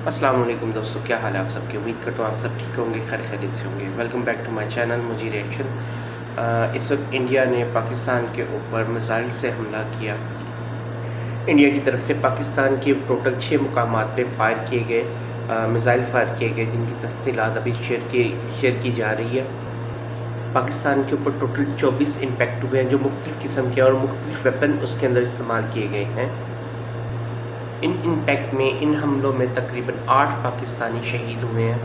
السلام علیکم دوستو، کیا حال ہے آپ سب کی؟ امید کرتا ہوں آپ سب ٹھیک ہوں گے، خیریت سے ہوں گے۔ Welcome back to my channel مجھے ریئیکشن۔ اس وقت انڈیا نے پاکستان کے اوپر میزائل سے حملہ کیا۔ انڈیا کی طرف سے پاکستان کے ٹوٹل 6 مقامات پہ فائر کیے گئے، میزائل فائر کیے گئے، جن کی تفصیلات ابھی شیئر کی جا رہی ہے۔ پاکستان کے اوپر ٹوٹل 24 امپیکٹ ہوئے ہیں، جو مختلف قسم کے اور مختلف ویپن اس کے اندر استعمال کیے گئے ہیں۔ ان امپیکٹ میں، ان حملوں میں تقریباً 8 پاکستانی شہید ہوئے ہیں،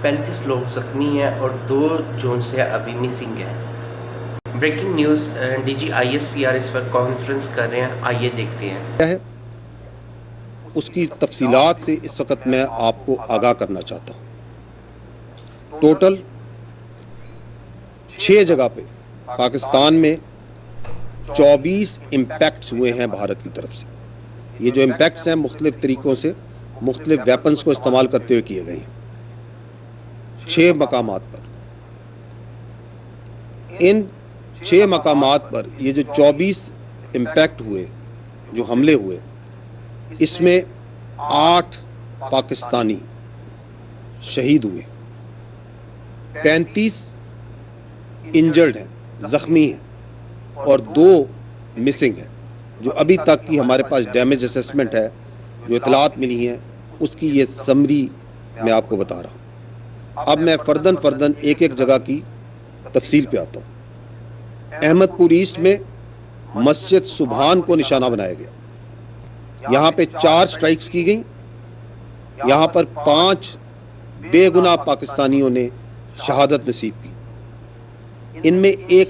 35 لوگ زخمی ہیں اور 2 جون سے ابھی مسنگ ہیں۔ Breaking news, D G ISPR اس پر کانفرنس کر رہے ہیں، آئیے دیکھتے ہیں۔ اس کی تفصیلات سے اس وقت میں آپ کو آگاہ کرنا چاہتا ہوں۔ ٹوٹل 6 جگہ پہ پاکستان میں 24 امپیکٹس ہوئے ہیں بھارت کی طرف سے۔ یہ جو امپیکٹس ہیں مختلف طریقوں سے مختلف ویپنز کو استعمال کرتے ہوئے کیے گئے ہیں 6 مقامات پر۔ ان 6 مقامات پر یہ جو 24 امپیکٹ ہوئے، جو حملے ہوئے، اس میں 8 پاکستانی شہید ہوئے، 35 انجرڈ ہیں، زخمی ہیں، اور 2 مسنگ ہیں، جو ابھی تک کی ہمارے پاس ڈیمیج اسیسمنٹ ہے، جو اطلاعات ملی ہیں، اس کی یہ سمری میں آپ کو بتا رہا ہوں۔ اب میں فردن ایک ایک جگہ کی تفصیل پہ آتا ہوں۔ احمد پور ایسٹ میں مسجد سبحان کو نشانہ بنایا گیا، یہاں پہ 4 سٹرائکس کی گئیں، یہاں پر 5 بے گناہ پاکستانیوں نے شہادت نصیب کی۔ ان میں ایک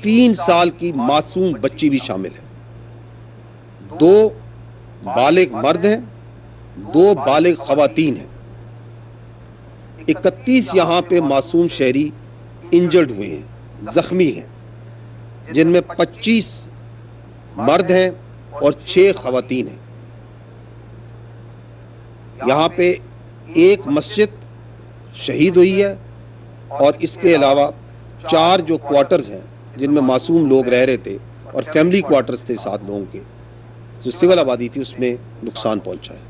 3 سال کی معصوم بچی بھی شامل ہے۔ 2 بالغ مرد ہیں، 2 بالغ خواتین ہیں۔ 31 یہاں پہ معصوم شہری انجرڈ ہوئے ہیں، زخمی ہیں، جن میں 25 مرد ہیں اور 6 خواتین ہیں۔ یہاں پہ ایک مسجد شہید ہوئی ہے، اور اس کے علاوہ 4 جو کوارٹرز ہیں جن میں معصوم لوگ رہ رہے تھے، اور فیملی کوارٹرز تھے 7 لوگوں کے، جو سول آبادی تھی، اس میں نقصان پہنچا ہے۔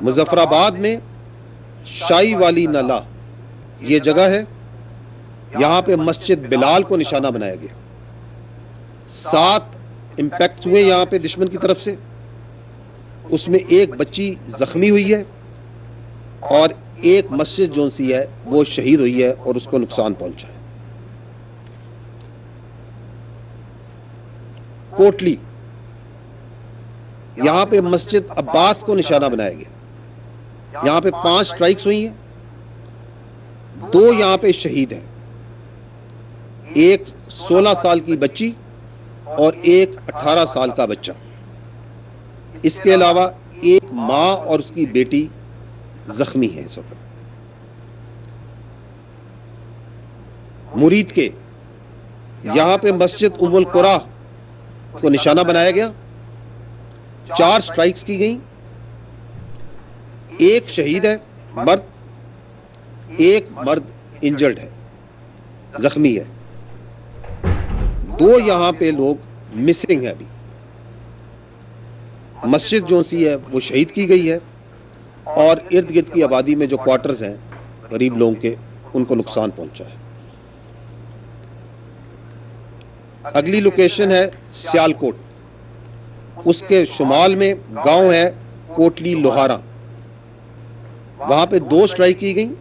مظفر آباد میں شائی والی نالہ یہ جگہ ہے، یہاں پہ مسجد بلال کو نشانہ بنایا گیا۔ 7 امپیکٹس ہوئے یہاں پہ دشمن کی طرف سے، اس میں ایک بچی زخمی ہوئی ہے، اور ایک مسجد جو سی ہے وہ شہید ہوئی ہے اور اس کو نقصان پہنچا ہے۔ کوٹلی، یہاں پہ مسجد عباس کو نشانہ بنایا گیا، یہاں پہ 5 سٹرائکس ہوئی ہیں، 2 یہاں پہ شہید ہیں، ایک 16 سال کی بچی اور ایک 18 سال کا بچہ۔ اس کے علاوہ ایک ماں اور اس کی بیٹی زخمی ہیں اس وقت۔ مرید کے، یہاں پہ مسجد ام القرا کو نشانہ بنایا گیا، 4 سٹرائکس کی گئیں، ایک شہید ہے مرد، ایک مرد انجرڈ ہے، زخمی ہے، 2 یہاں پہ لوگ مسنگ ہیں ابھی۔ مسجد جو سی ہے وہ شہید کی گئی ہے، اور ارد گرد کی آبادی میں جو کوارٹرز ہیں غریب لوگوں کے، ان کو نقصان پہنچا ہے۔ اگلی لوکیشن ہے سیالکوٹ، اس کے شمال میں گاؤں ہے کوٹلی لوہارا، وہاں پہ 2 سٹرائک کی گئیں،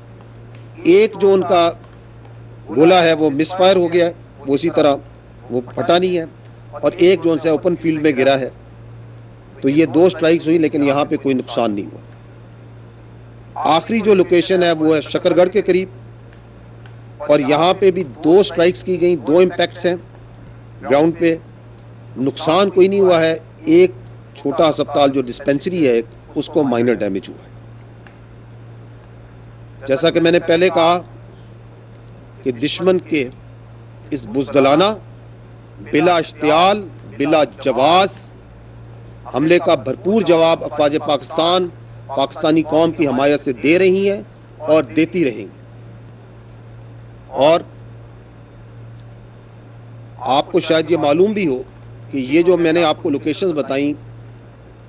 ایک جو ان کا گولا ہے وہ مس فائر ہو گیا ہے، وہ اسی طرح وہ پھٹا نہیں ہے، اور ایک جو ان سے اوپن فیلڈ میں گرا ہے۔ تو یہ 2 سٹرائکس ہوئی، لیکن یہاں پہ کوئی نقصان نہیں ہوا۔ آخری جو لوکیشن ہے وہ ہے شکر گڑھ کے قریب، اور یہاں پہ بھی 2 سٹرائکس کی گئیں، 2 امپیکٹس ہیں گراؤنڈ پہ، نقصان کوئی نہیں ہوا ہے۔ ایک چھوٹا ہسپتال جو ڈسپینسری ہے ایک، اس کو مائنر ڈیمیج ہوا ہے۔ جیسا کہ میں نے پہلے کہا کہ دشمن کے اس بزدلانہ، بلا اشتعال، بلا جواز حملے کا بھرپور جواب افواج پاکستان پاکستانی قوم کی حمایت سے دے رہی ہیں اور دیتی رہیں گی۔ اور آپ کو شاید یہ معلوم بھی ہو کہ یہ جو میں نے آپ کو لوکیشنز بتائیں،